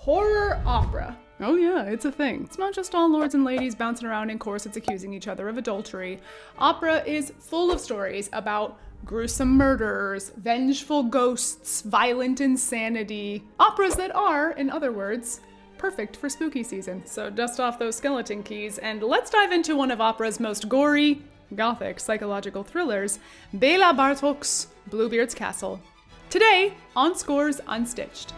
Horror opera. Oh yeah, it's a thing. It's not just all lords and ladies bouncing around in corsets accusing each other of adultery. Opera is full of stories about gruesome murders, vengeful ghosts, violent insanity. Operas that are, in other words, perfect for spooky season. So dust off those skeleton keys and let's dive into one of opera's most gory, gothic psychological thrillers, Béla Bartók's Bluebeard's Castle. Today, on Scores Unstitched.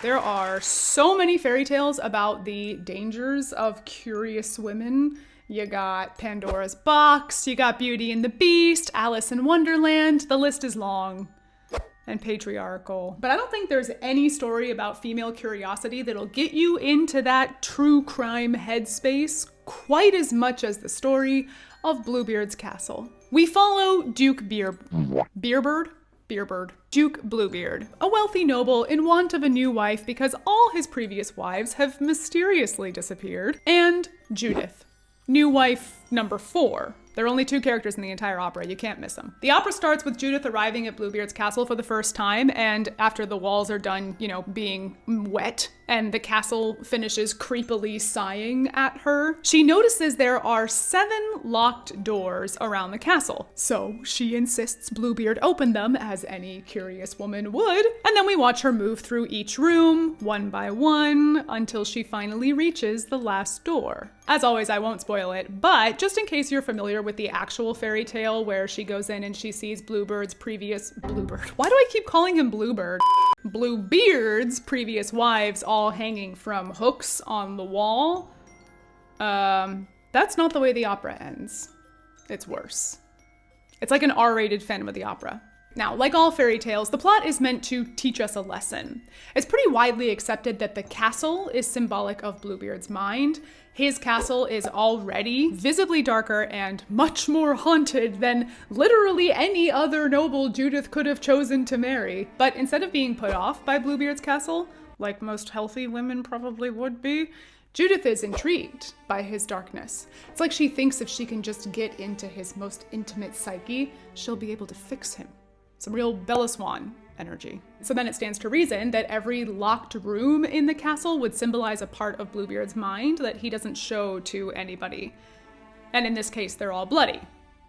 There are so many fairy tales about the dangers of curious women. You got Pandora's Box, you got Beauty and the Beast, Alice in Wonderland, the list is long and patriarchal. But I don't think there's any story about female curiosity that'll get you into that true crime headspace quite as much as the story of Bluebeard's Castle. We follow Duke Duke Bluebeard, a wealthy noble in want of a new wife because all his previous wives have mysteriously disappeared, and Judith, new wife number 4. There are only 2 characters in the entire opera, you can't miss them. The opera starts with Judith arriving at Bluebeard's castle for the first time, and after the walls are done, being wet, and the castle finishes creepily sighing at her, she notices there are 7 locked doors around the castle. So she insists Bluebeard open them, as any curious woman would, and then we watch her move through each room, one by one, until she finally reaches the last door. As always, I won't spoil it, but just in case you're familiar with the actual fairy tale where she goes in and she sees Bluebeard's previous wives all hanging from hooks on the wall. That's not the way the opera ends. It's worse. It's like an R-rated Phantom of the Opera. Now, like all fairy tales, the plot is meant to teach us a lesson. It's pretty widely accepted that the castle is symbolic of Bluebeard's mind. His castle is already visibly darker and much more haunted than literally any other noble Judith could have chosen to marry. But instead of being put off by Bluebeard's castle, like most healthy women probably would be, Judith is intrigued by his darkness. It's like she thinks if she can just get into his most intimate psyche, she'll be able to fix him. Some real Bella Swan energy. So then it stands to reason that every locked room in the castle would symbolize a part of Bluebeard's mind that he doesn't show to anybody. And in this case, they're all bloody,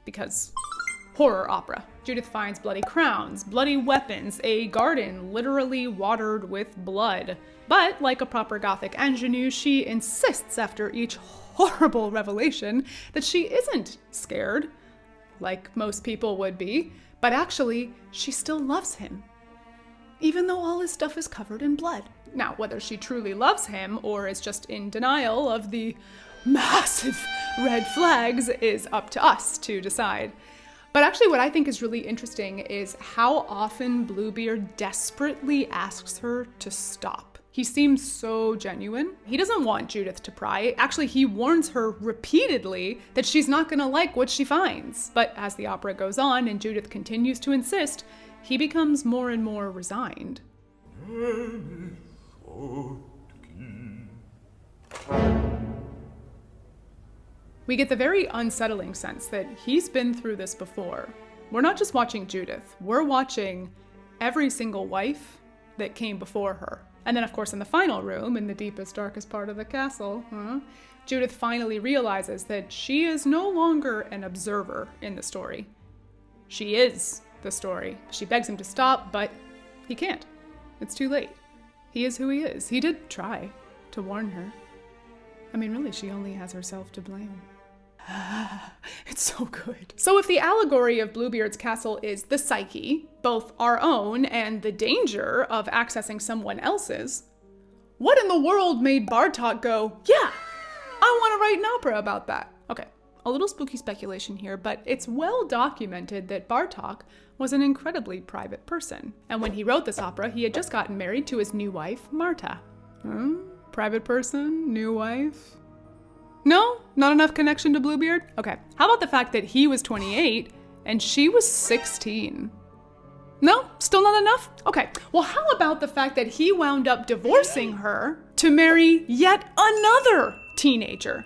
because horror opera. Judith finds bloody crowns, bloody weapons, a garden literally watered with blood. But like a proper Gothic ingenue, she insists after each horrible revelation that she isn't scared, like most people would be, but actually, she still loves him, even though all his stuff is covered in blood. Now, whether she truly loves him or is just in denial of the massive red flags is up to us to decide. But actually, what I think is really interesting is how often Bluebeard desperately asks her to stop. He seems so genuine. He doesn't want Judith to pry. Actually, he warns her repeatedly that she's not gonna like what she finds. But as the opera goes on and Judith continues to insist, he becomes more and more resigned. We get the very unsettling sense that he's been through this before. We're not just watching Judith, we're watching every single wife that came before her. And then, of course, in the final room, in the deepest, darkest part of the castle, Judith finally realizes that she is no longer an observer in the story. She is the story. She begs him to stop, but he can't. It's too late. He is who he is. He did try to warn her. I mean, really, she only has herself to blame. It's so good. So if the allegory of Bluebeard's castle is the psyche, both our own and the danger of accessing someone else's, what in the world made Bartók go, yeah, I want to write an opera about that? Okay, a little spooky speculation here, but it's well documented that Bartók was an incredibly private person. And when he wrote this opera, he had just gotten married to his new wife, Marta. Private person, new wife? No? Not enough connection to Bluebeard? Okay. How about the fact that he was 28 and she was 16? No? Still not enough? Okay. Well, how about the fact that he wound up divorcing her to marry yet another teenager?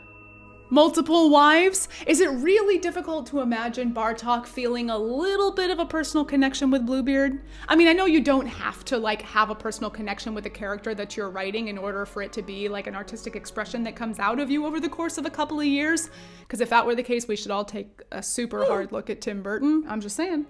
Multiple wives? Is it really difficult to imagine Bartók feeling a little bit of a personal connection with Bluebeard? I mean, I know you don't have to have a personal connection with the character that you're writing in order for it to be an artistic expression that comes out of you over the course of a couple of years. Because if that were the case, we should all take a super hard look at Tim Burton. I'm just saying.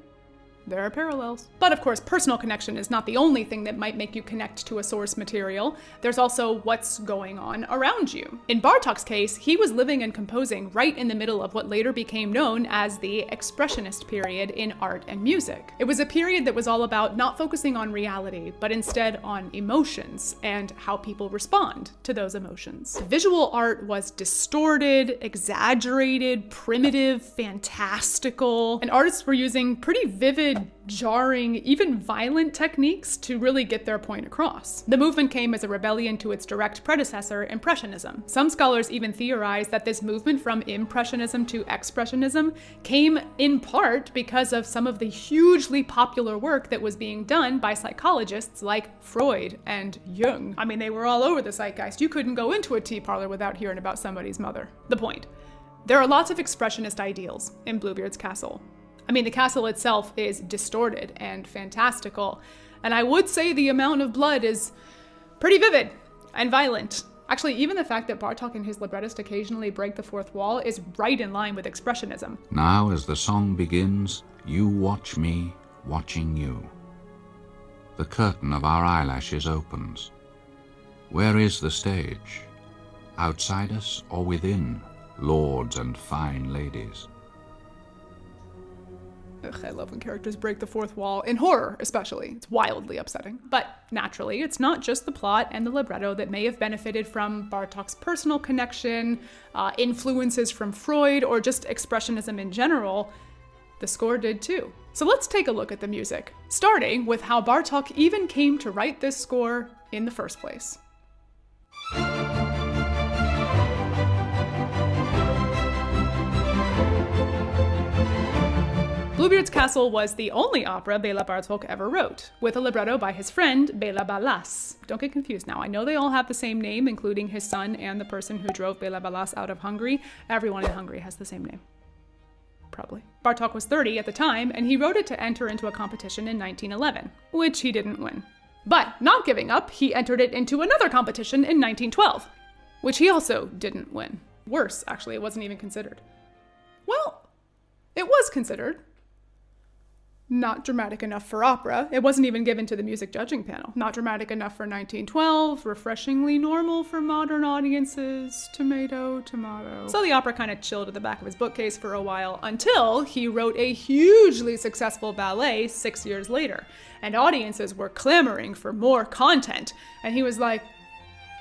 There are parallels. But of course, personal connection is not the only thing that might make you connect to a source material. There's also what's going on around you. In Bartók's case, he was living and composing right in the middle of what later became known as the Expressionist period in art and music. It was a period that was all about not focusing on reality, but instead on emotions and how people respond to those emotions. Visual art was distorted, exaggerated, primitive, fantastical, and artists were using pretty vivid, jarring, even violent techniques to really get their point across. The movement came as a rebellion to its direct predecessor, Impressionism. Some scholars even theorize that this movement from Impressionism to Expressionism came in part because of some of the hugely popular work that was being done by psychologists like Freud and Jung. I mean, they were all over the zeitgeist. You couldn't go into a tea parlor without hearing about somebody's mother. The point. There are lots of expressionist ideals in Bluebeard's castle. I mean, the castle itself is distorted and fantastical, and I would say the amount of blood is pretty vivid and violent. Actually, even the fact that Bartók and his librettist occasionally break the fourth wall is right in line with Expressionism. Now as the song begins, you watch me, watching you. The curtain of our eyelashes opens. Where is the stage? Outside us or within, lords and fine ladies? Ugh, I love when characters break the fourth wall, in horror especially. It's wildly upsetting. But naturally, it's not just the plot and the libretto that may have benefited from Bartók's personal connection, influences from Freud, or just Expressionism in general. The score did too. So let's take a look at the music, starting with how Bartók even came to write this score in the first place. Bluebeard's Castle was the only opera Béla Bartók ever wrote, with a libretto by his friend Béla Bartók. Don't get confused now, I know they all have the same name, including his son and the person who drove Béla Bartók out of Hungary. Everyone in Hungary has the same name. Probably. Bartók was 30 at the time, and he wrote it to enter into a competition in 1911, which he didn't win. But not giving up, he entered it into another competition in 1912, which he also didn't win. Worse, actually, it wasn't even considered. Well, it was considered. Not dramatic enough for opera. It wasn't even given to the music judging panel. Not dramatic enough for 1912, refreshingly normal for modern audiences, tomato, tomato. So the opera kind of chilled at the back of his bookcase for a while until he wrote a hugely successful ballet 6 years later. And audiences were clamoring for more content. And he was like,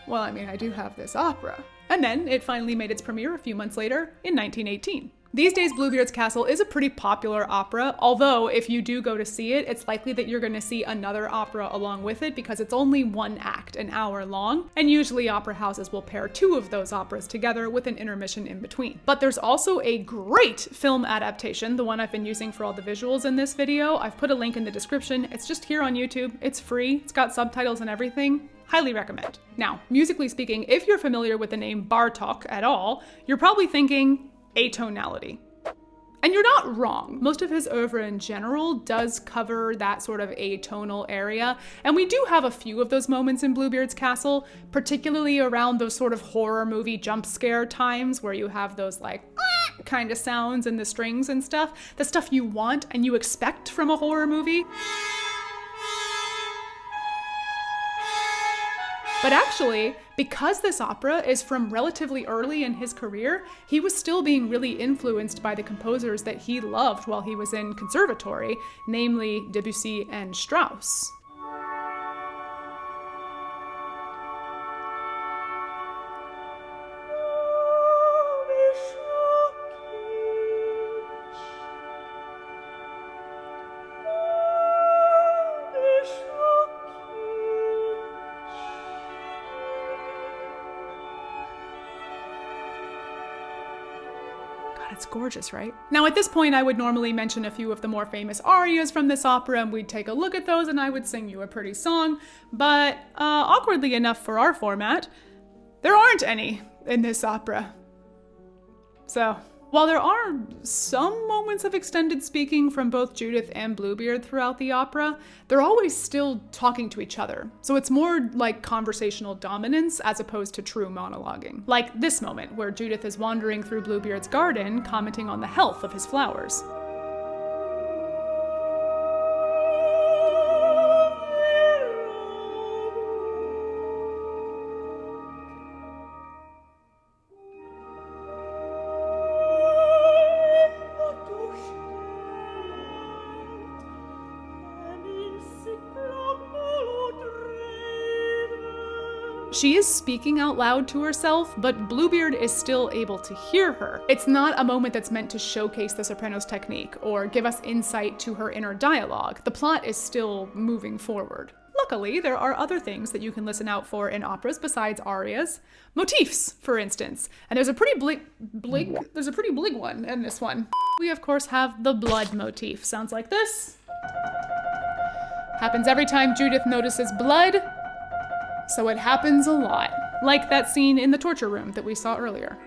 well, I mean, I do have this opera. And then it finally made its premiere a few months later in 1918. These days, Bluebeard's Castle is a pretty popular opera, although if you do go to see it, it's likely that you're going to see another opera along with it because it's only one act, an hour long, and usually opera houses will pair two of those operas together with an intermission in between. But there's also a great film adaptation, the one I've been using for all the visuals in this video. I've put a link in the description. It's just here on YouTube. It's free. It's got subtitles and everything. Highly recommend. Now, musically speaking, if you're familiar with the name Bartók at all, you're probably thinking atonality. And you're not wrong. Most of his oeuvre in general does cover that sort of atonal area, and we do have a few of those moments in Bluebeard's Castle, particularly around those sort of horror movie jump scare times where you have those kind of sounds in the strings and stuff, the stuff you want and you expect from a horror movie. But actually, because this opera is from relatively early in his career, he was still being really influenced by the composers that he loved while he was in conservatory, namely Debussy and Strauss. It's gorgeous, right? Now at this point, I would normally mention a few of the more famous arias from this opera, and we'd take a look at those and I would sing you a pretty song, but awkwardly enough for our format, there aren't any in this opera. So, while there are some moments of extended speaking from both Judith and Bluebeard throughout the opera, they're always still talking to each other. So it's more like conversational dominance as opposed to true monologuing. Like this moment where Judith is wandering through Bluebeard's garden, commenting on the health of his flowers. She is speaking out loud to herself, but Bluebeard is still able to hear her. It's not a moment that's meant to showcase the soprano's technique or give us insight to her inner dialogue. The plot is still moving forward. Luckily, there are other things that you can listen out for in operas besides arias. Motifs, for instance. And there's a pretty blig one in this one. We, of course, have the blood motif. Sounds like this. Happens every time Judith notices blood. So it happens a lot, like that scene in the torture room that we saw earlier.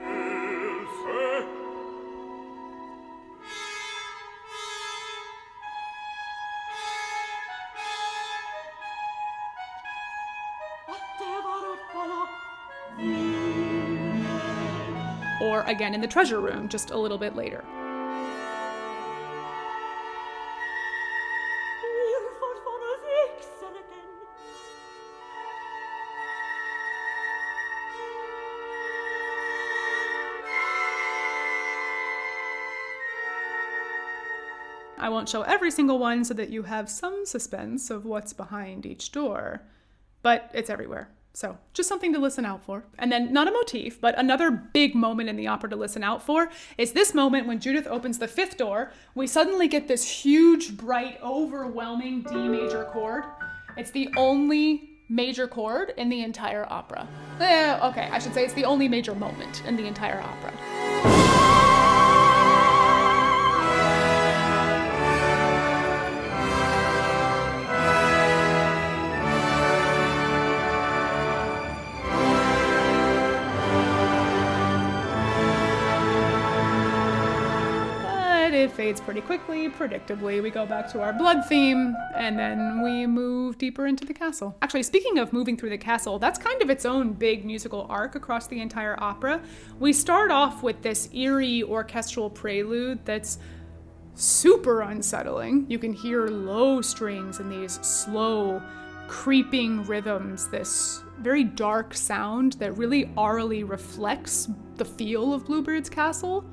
Or again in the treasure room just a little bit later. I won't show every single one so that you have some suspense of what's behind each door, but it's everywhere. So just something to listen out for. And then not a motif, but another big moment in the opera to listen out for is this moment when Judith opens the fifth door. We suddenly get this huge, bright, overwhelming D major chord. It's the only major chord in the entire opera. Okay, I should say it's the only major moment in the entire opera. It fades pretty quickly, predictably. We go back to our blood theme, and then we move deeper into the castle. Actually, speaking of moving through the castle, that's kind of its own big musical arc across the entire opera. We start off with this eerie orchestral prelude that's super unsettling. You can hear low strings and these slow, creeping rhythms, this very dark sound that really aurally reflects the feel of Bluebeard's castle.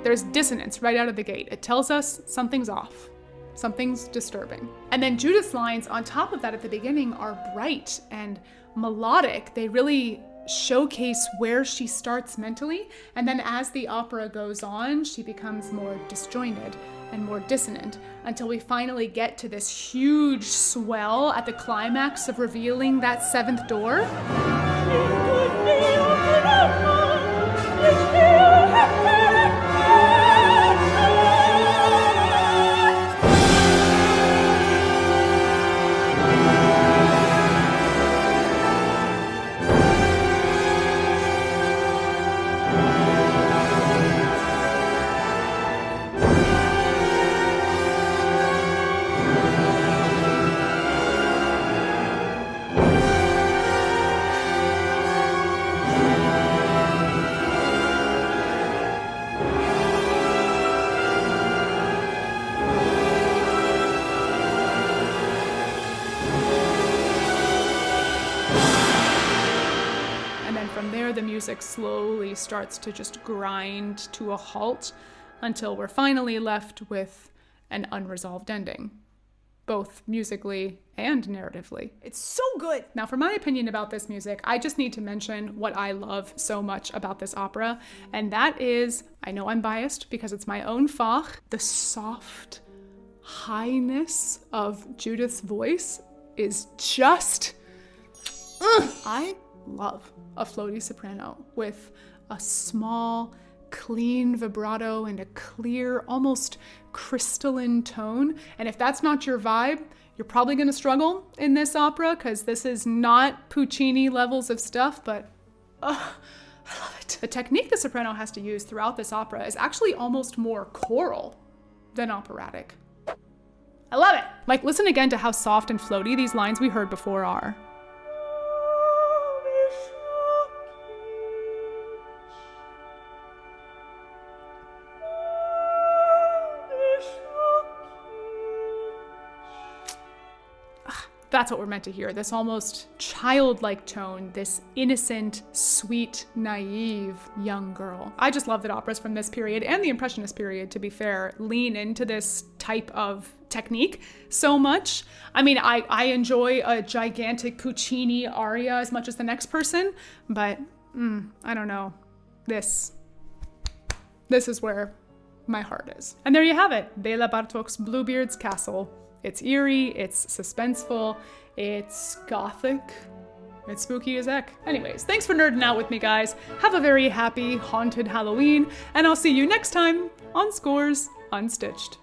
There's dissonance right out of the gate. It tells us something's off. Something's disturbing. And then Judith's lines on top of that at the beginning are bright and melodic. They really showcase where she starts mentally. And then as the opera goes on, she becomes more disjointed and more dissonant until we finally get to this huge swell at the climax of revealing that seventh door. The music slowly starts to just grind to a halt until we're finally left with an unresolved ending, both musically and narratively. It's so good! Now, for my opinion about this music, I just need to mention what I love so much about this opera, and that is, I know I'm biased because it's my own fach, the soft highness of Judith's voice is just... I love a floaty soprano with a small, clean vibrato and a clear, almost crystalline tone. And if that's not your vibe, you're probably going to struggle in this opera, because this is not Puccini levels of stuff, but I love it. The technique the soprano has to use throughout this opera is actually almost more choral than operatic. I love it. Like, listen again to how soft and floaty these lines we heard before are. That's what we're meant to hear, this almost childlike tone, this innocent, sweet, naive young girl. I just love that operas from this period, and the Impressionist period, to be fair, lean into this type of technique so much. I mean, I enjoy a gigantic Puccini aria as much as the next person, but I don't know. This is where my heart is. And there you have it, Béla Bartók's Bluebeard's Castle. It's eerie, it's suspenseful, it's gothic, it's spooky as heck. Anyways, thanks for nerding out with me, guys. Have a very happy, haunted Halloween, and I'll see you next time on Scores Unstitched.